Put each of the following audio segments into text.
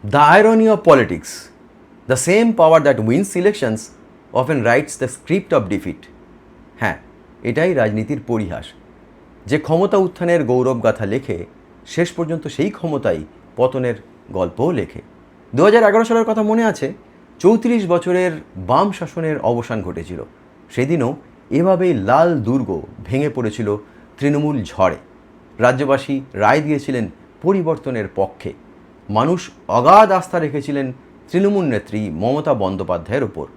The irony of politics. The same power that wins elections often writes the script of defeat. হ্যাঁ, এটাই রাজনীতির পরিহাস। যে ক্ষমতা উত্থানের গৌরবগাথা লেখে, শেষ পর্যন্ত সেই ক্ষমতাই পতনের গল্পও লেখে। 2011 সালের কথা মনে আছে? 34 বছরের বাম শাসনের অবসান ঘটেছিল। সেদিনও এভাবেই লাল দুর্গ ভেঙে পড়েছিল তৃণমূল ঝড়ে। রাজ্যবাসী রায় দিয়েছিলেন পরিবর্তনের পক্ষে। মানুষ অগাধ আস্থা রেখেছিলেন তৃণমূল নেত্রী মমতা বন্দ্যোপাধ্যায়ের ওপর।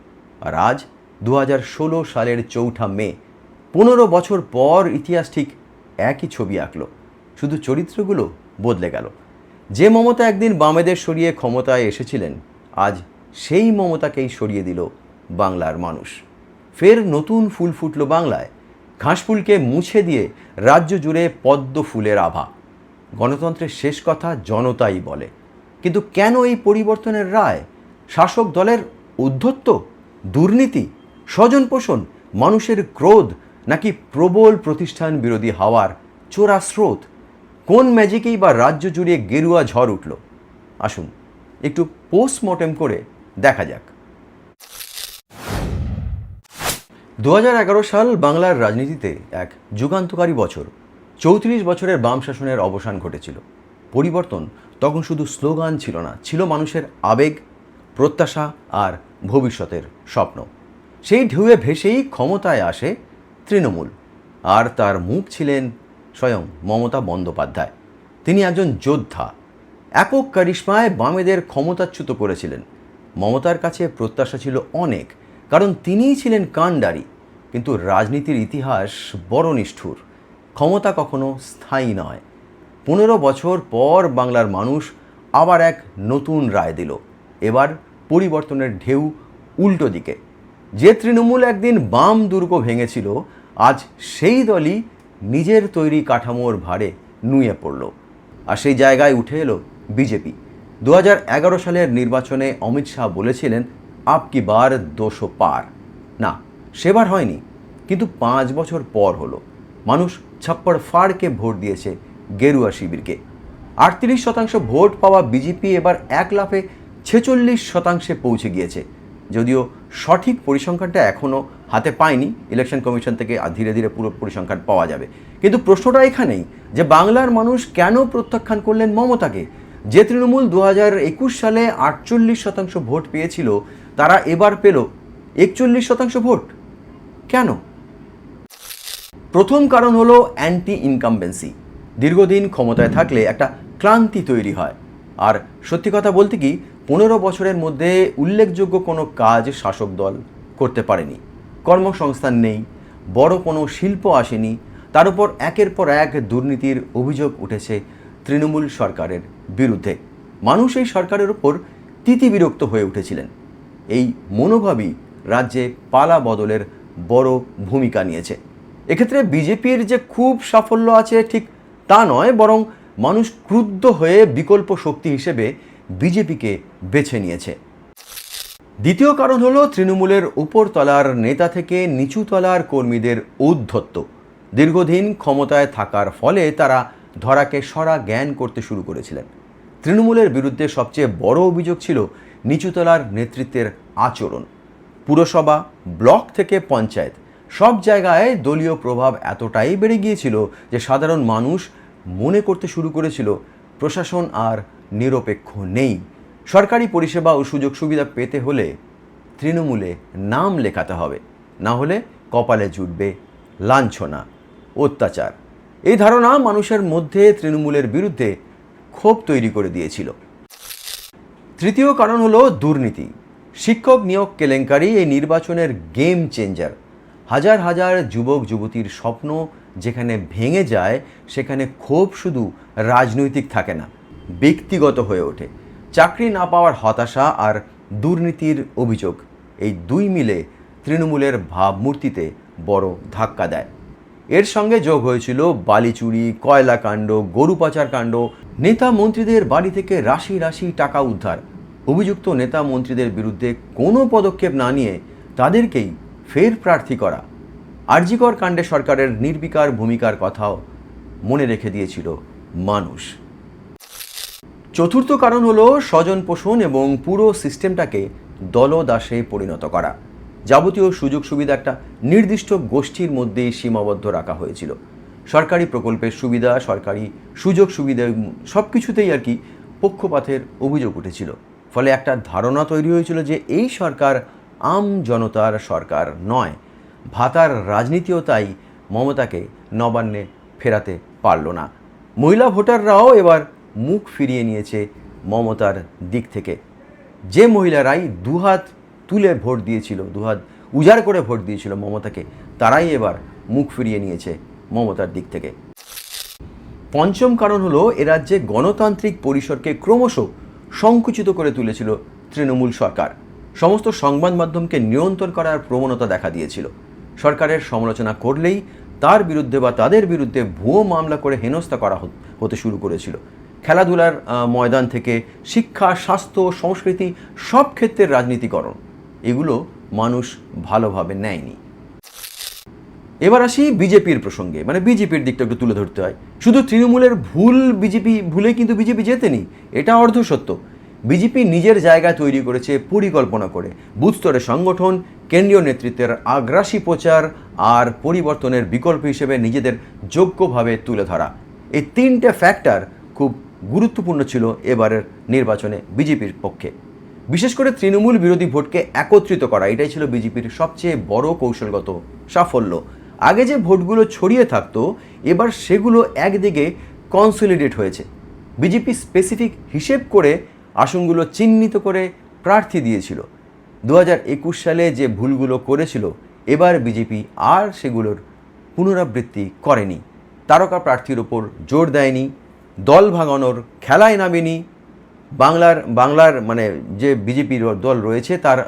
আর আজ 2016 সালের 4 মে, 15 বছর পর ইতিহাস ঠিক একই ছবি আঁকল, শুধু চরিত্রগুলো বদলে গেল। যে মমতা একদিন বামেদের সরিয়ে ক্ষমতায় এসেছিলেন, আজ সেই মমতাকেই সরিয়ে দিল বাংলার মানুষ। ফের নতুন ফুল ফুটল বাংলায়। ঘাসফুলকে মুছে দিয়ে রাজ্য জুড়ে পদ্ম ফুলের আভা। গণতন্ত্রের শেষ কথা জনতাই বলে। কিন্তু কেন এই পরিবর্তনের রায়? শাসক দলের ঔদ্ধত্য, দুর্নীতি, স্বজনপোষণ, মানুষের ক্রোধ, নাকি প্রবল প্রতিষ্ঠান বিরোধী হাওয়ার চোরা স্রোত? কোন ম্যাজিকেই বা রাজ্য জুড়ে গেরুয়া ঝড় উঠল? আসুন একটু পোস্টমর্টেম করে দেখা যাক। 2011 সাল বাংলার রাজনীতিতে এক যুগান্তকারী বছর। 34 বছরের বাম শাসনের অবসান ঘটেছিল। পরিবর্তন তখন শুধু স্লোগান ছিল না, ছিল মানুষের আবেগ, প্রত্যাশা আর ভবিষ্যতের স্বপ্ন। সেই ঢেউয়ে ভেসেই ক্ষমতায় আসে তৃণমূল, আর তার মুখ ছিলেন স্বয়ং মমতা বন্দ্যোপাধ্যায়। তিনি একজন যোদ্ধা, একক কারিশমায় বামেদের ক্ষমতাচ্যুত করেছিলেন। মমতার কাছে প্রত্যাশা ছিল অনেক, কারণ তিনিই ছিলেন কাণ্ডারি। কিন্তু রাজনীতির ইতিহাস বড় নিষ্ঠুর। ক্ষমতা কখনো স্থায়ী নয়। 15 বছর পর বাংলার মানুষ আবার এক নতুন রায় দিল। এবার পরিবর্তনের ঢেউ উল্টো দিকে। যে তৃণমূল একদিন বাম দুর্গ ভেঙেছিল, আজ সেই দলই নিজের তৈরি কাঠামোর ভারে নুয়ে পড়ল। আর সেই জায়গায় উঠে এলো বিজেপি। 2011 সালের নির্বাচনে অমিত শাহ বলেছিলেন, আপ কি বার 200 পার। না, সেবার হয়নি, কিন্তু 5 বছর পর হলো। মানুষ ছাপ্পড় ফাড়কে ভোট দিয়েছে গেরুয়া শিবিরকে। 38% ভোট পাওয়া বিজেপি এবার এক লাফে 46% পৌঁছে গিয়েছে। যদিও সঠিক পরিসংখ্যানটা এখনও হাতে পায়নি, ইলেকশন কমিশন থেকে ধীরে ধীরে পুরো পরিসংখ্যান পাওয়া যাবে। কিন্তু প্রশ্নটা এখানেই যে বাংলার মানুষ কেন প্রত্যাখ্যান করলেন মমতাকে? যে তৃণমূল 2021 সালে 48% ভোট পেয়েছিল, তারা এবার পেল 41% ভোট। কেন? প্রথম কারণ হলো অ্যান্টি ইনকামবেন্সি। দীর্ঘদিন ক্ষমতায় থাকলে একটা ক্লান্তি তৈরি হয়। আর সত্যি কথা বলতে কি, 15 বছরের মধ্যে উল্লেখযোগ্য কোনো কাজ শাসক দল করতে পারেনি। কর্মসংস্থান নেই, বড় কোনো শিল্প আসেনি, তার উপর একের পর এক দুর্নীতির অভিযোগ উঠেছে তৃণমূল সরকারের বিরুদ্ধে। মানুষ এই সরকারের উপর তিতিবিরক্ত হয়ে উঠেছিলেন। এই মনোভাবই রাজ্যে পালা বদলের বড় ভূমিকা নিয়েছে। এক্ষেত্রে বিজেপির যে খুব সাফল্য আছে ঠিক তা নয়, বরং মানুষ ক্রুদ্ধ হয়ে বিকল্প শক্তি হিসেবে বিজেপিকে বেছে নিয়েছে। দ্বিতীয় কারণ হলো তৃণমূলের উপরতলার নেতা থেকে নিচুতলার কর্মীদের ঔদ্ধত্য। দীর্ঘদিন ক্ষমতায় থাকার ফলে তারা ধরাকে সরা জ্ঞান করতে শুরু করেছিলেন। তৃণমূলের বিরুদ্ধে সবচেয়ে বড় অভিযোগ ছিল নিচুতলার নেতৃত্বের আচরণ। পুরসভা, ব্লক থেকে পঞ্চায়েত, সব জায়গায় দলীয় প্রভাব এতটাই বেড়ে গিয়েছিল যে সাধারণ মানুষ মনে করতে শুরু করেছিল প্রশাসন আর নিরপেক্ষ নেই। সরকারি পরিষেবা ও সুযোগ সুবিধা পেতে হলে তৃণমূলে নাম লেখাতে হবে, না হলে কপালে জুটবে লাঞ্ছনা, অত্যাচার। এই ধারণা মানুষের মধ্যে তৃণমূলের বিরুদ্ধে ক্ষোভ তৈরি করে দিয়েছিল। তৃতীয় কারণ হলো দুর্নীতি। শিক্ষক নিয়োগ কেলেঙ্কারি এই নির্বাচনের গেম চেঞ্জার। হাজার হাজার যুবক যুবতীর স্বপ্ন যেখানে ভেঙে যায়, সেখানে ক্ষোভ শুধু রাজনৈতিক থাকে না, ব্যক্তিগত হয়ে ওঠে। চাকরি না পাওয়ার হতাশা আর দুর্নীতির অভিযোগ, এই দুই মিলে তৃণমূলের ভাবমূর্তিতে বড় ধাক্কা দেয়। এর সঙ্গে যোগ হয়েছিল বালি চুরি, কয়লা কাণ্ড, গরু পাচার কাণ্ড, নেতা মন্ত্রীদের বাড়ি থেকে রাশি রাশি টাকা উদ্ধার। অভিযুক্ত নেতা মন্ত্রীদের বিরুদ্ধে কোনো পদক্ষেপ না নিয়ে তাদেরকেই ফের প্রার্থী করা। আরজিকর কাণ্ডে সরকারের নির্বিকার ভূমিকার কথাও মনে রেখে দিয়েছিল মানুষ। চতুর্থ কারণ হলো স্বজন পোষণ এবং পুরো সিস্টেমটাকে দলদাসে পরিণত করা। যাবতীয় সুযোগ সুবিধা একটা নির্দিষ্ট গোষ্ঠীর মধ্যেই সীমাবদ্ধ রাখা হয়েছিল। সরকারি প্রকল্পের সুবিধা, সরকারি সুযোগ সুবিধা সব কিছুতেই আর কি পক্ষপাতের অভিযোগ উঠেছিল। ফলে একটা ধারণা তৈরি হয়েছিল যে এই সরকার আম জনতার সরকার নয়। ভাতার রাজনীতিও তাই মমতাকে নবান্নে ফেরাতে পারল না। মহিলা ভোটাররাও এবার মুখ ফিরিয়ে নিয়েছে মমতার দিক থেকে। যে মহিলারাই দুহাত তুলে ভোট দিয়েছিল, দুহাত উজাড় করে ভোট দিয়েছিল মমতাকে, তারাই এবার মুখ ফিরিয়ে নিয়েছে মমতার দিক থেকে। পঞ্চম কারণ হলো এ রাজ্যে গণতান্ত্রিক পরিসরকে ক্রমশ সংকুচিত করে তুলেছিল তৃণমূল সরকার। সমস্ত সংবাদ মাধ্যমকে নিয়ন্ত্রণ করার প্রবণতা দেখা দিয়েছিল। সরকারের সমালোচনা করলেই তার বিরুদ্ধে বা তাদের বিরুদ্ধে ভুয়ো মামলা করে হেনস্থা করা হতে শুরু করেছিল। খেলাধুলার ময়দান থেকে শিক্ষা, স্বাস্থ্য, সংস্কৃতি সব ক্ষেত্রের রাজনীতিকরণ, এগুলো মানুষ ভালোভাবে নেয়নি। এবার আসি বিজেপির প্রসঙ্গে, মানে বিজেপির দিকটা একটু তুলে ধরতে হয়। শুধু তৃণমূলের ভুলে কিন্তু বিজেপি জেতেনি, এটা অর্ধসত্য। বিজেপি নিজের জায়গা তৈরি করেছে পরিকল্পনা করে। বুথ স্তরে সংগঠন, কেন্দ্রীয় নেতৃত্বের আগ্রাসী প্রচার আর পরিবর্তনের বিকল্প হিসেবে নিজেদের যোগ্যভাবে তুলে ধরা, এই তিনটে ফ্যাক্টর খুব গুরুত্বপূর্ণ ছিল এবারের নির্বাচনে বিজেপির পক্ষে। বিশেষ করে তৃণমূল বিরোধী ভোটকে একত্রিত করা, এটাই ছিল বিজেপির সবচেয়ে বড় কৌশলগত সাফল্য। আগে যে ভোটগুলো ছড়িয়ে থাকতো, এবার সেগুলো একদিকে কনসলিডেট হয়েছে। বিজেপি স্পেসিফিক হিসেব করে আসনগুলো চিহ্নিত করে প্রার্থী দিয়েছিল। 2021 সালে যে ভুলগুলো করেছিল, এবার বিজেপি আর সেগুলোর পুনরাবৃত্তি করেনি। তারকা প্রার্থীর ওপর জোর দেয়নি, দল ভাঙানোর খেলায় নামেনি। বাংলার মানে যে বিজেপির দল রয়েছে তার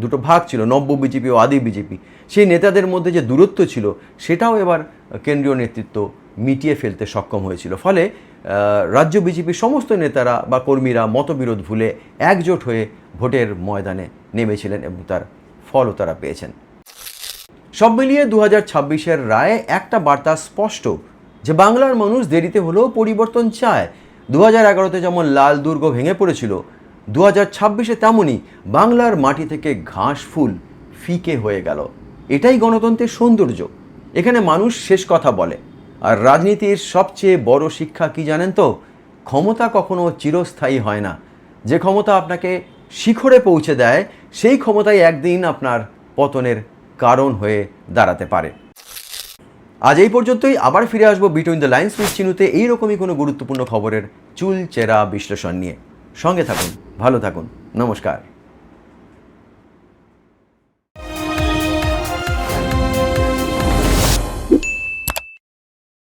দুটো ভাগ ছিল, নব্য বিজেপি ও আদি বিজেপি। সেই নেতাদের মধ্যে যে দূরত্ব ছিল, সেটাও এবার কেন্দ্রীয় নেতৃত্ব মিটিয়ে ফেলতে সক্ষম হয়েছিল। ফলে রাজ্য বিজেপির সমস্ত নেতারা বা কর্মীরা মতবিরোধ ভুলে একজোট হয়ে ভোটের ময়দানে নেমেছিলেন এবং তার ফলও তারা পেয়েছেন। সব মিলিয়ে 2026-এর রায়ে একটা বার্তা স্পষ্ট যে বাংলার মানুষ দেরিতে হলেও পরিবর্তন চায়। 2011-তে যেমন লাল দুর্গ ভেঙে পড়েছিল, 2026-এ তেমনই বাংলার মাটি থেকে ঘাস ফুল ফিকে হয়ে গেল। এটাই গণতন্ত্রের সৌন্দর্য। এখানে মানুষ শেষ কথা বলে। আর রাজনীতির সবচেয়ে বড় শিক্ষা কি জানেন তো? ক্ষমতা কখনো চিরস্থায়ী হয় না। যে ক্ষমতা আপনাকে শিখরে পৌঁছে দেয়, সেই ক্ষমতাই একদিন আপনার পতনের কারণ হয়ে দাঁড়াতে পারে। আজ এই পর্যন্তই। আবার ফিরে আসবো বিটুইন দ্য লাইন্স উইথ চিনুতে এইরকমই কোনো গুরুত্বপূর্ণ খবরের চুলচেরা বিশ্লেষণ নিয়ে। সঙ্গে থাকুন, ভালো থাকুন, নমস্কার।